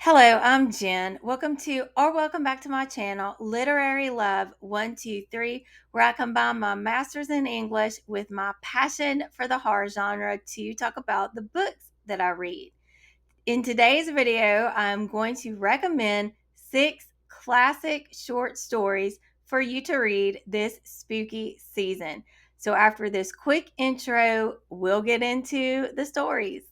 Hello, I'm Jen. Welcome back to my channel, Literary Love 123, where I combine my master's in English with my passion for the horror genre to talk about the books that I read. In today's video, I'm going to recommend 6 classic short stories for you to read this spooky season. So after this quick intro, we'll get into the stories.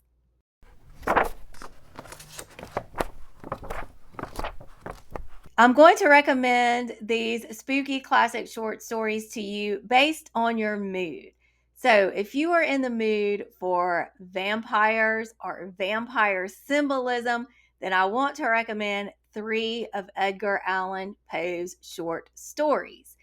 I'm going to recommend these spooky classic short stories to you based on your mood. So, if you are in the mood for vampires or vampire symbolism, then I want to recommend 3 of Edgar Allan Poe's short stories.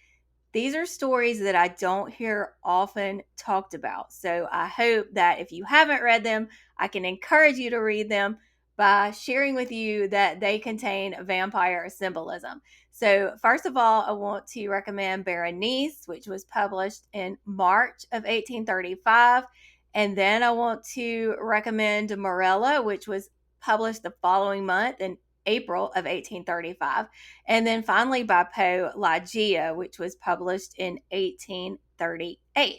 These are stories that I don't hear often talked about. So I hope that if you haven't read them, I can encourage you to read them by sharing with you that they contain vampire symbolism. So, first of all, I want to recommend Berenice, which was published in March of 1835. And then I want to recommend Morella, which was published the following month in April of 1835. And then finally by Poe, Ligeia, which was published in 1838.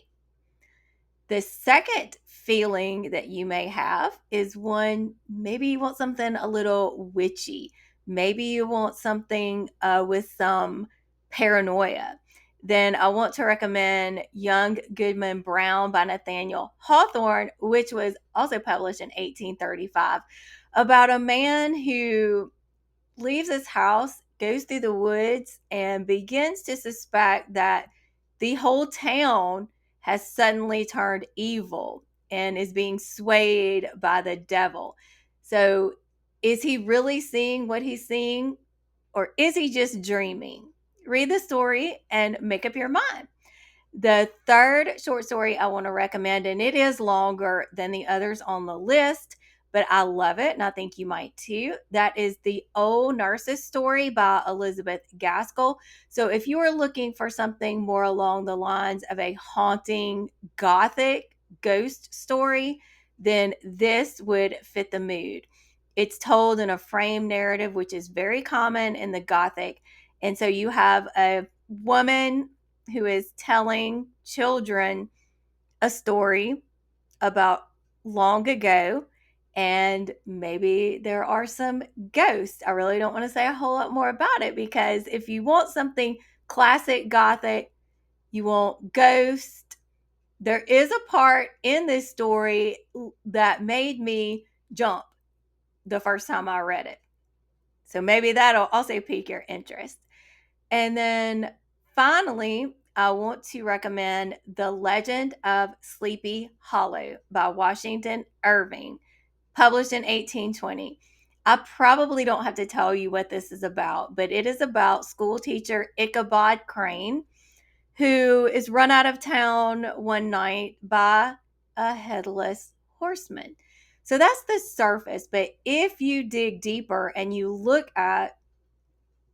The second feeling that you may have is one, maybe you want something a little witchy. Maybe you want something with some paranoia. Then I want to recommend Young Goodman Brown by Nathaniel Hawthorne, which was also published in 1835, about a man who leaves his house, goes through the woods, and begins to suspect that the whole town has suddenly turned evil and is being swayed by the devil. So, is he really seeing what he's seeing, or is he just dreaming? Read the story and make up your mind. The third short story I want to recommend, and it is longer than the others on the list, but I love it, and I think you might too. That is The Old Nurse's Story by Elizabeth Gaskell. So if you are looking for something more along the lines of a haunting, gothic ghost story, then this would fit the mood. It's told in a frame narrative, which is very common in the gothic. And so you have a woman who is telling children a story about long ago, and maybe there are some ghosts. I really don't want to say a whole lot more about it, because if you want something classic gothic, you want ghost. There is a part in this story that made me jump the first time I read it. So maybe that'll also pique your interest. And then finally, I want to recommend The Legend of Sleepy Hollow by Washington Irving, published in 1820. I probably don't have to tell you what this is about, but it is about school teacher Ichabod Crane, who is run out of town one night by a headless horseman. So that's the surface. But if you dig deeper and you look at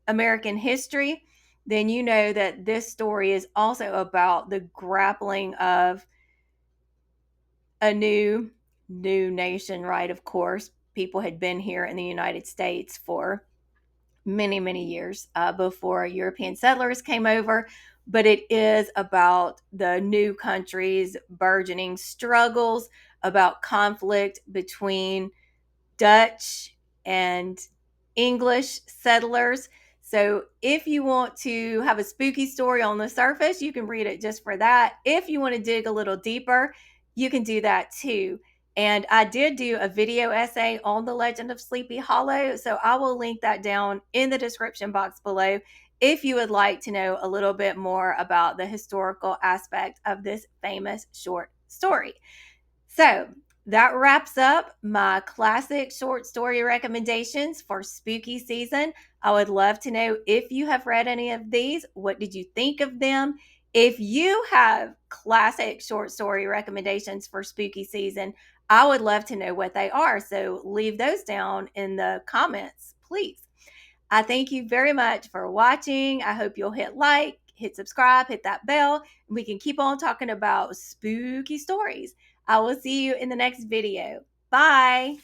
American history, then you know that this story is also about the grappling of a new nation, right? Of course, people had been here in the United States for many years before European settlers came over, but it is about the new country's burgeoning struggles, about conflict between Dutch and English settlers. So, if you want to have a spooky story on the surface, you can read it just for that. If you want to dig a little deeper, you can do that too. And I did do a video essay on the Legend of Sleepy Hollow. So, I will link that down in the description box below if you would like to know a little bit more about the historical aspect of this famous short story. So, that wraps up my classic short story recommendations for spooky season. I would love to know if you have read any of these. What did you think of them? If you have classic short story recommendations for spooky season, I would love to know what they are. So leave those down in the comments, please. I thank you very much for watching. I hope you'll hit like, hit subscribe, hit that bell, and we can keep on talking about spooky stories. I will see you in the next video. Bye.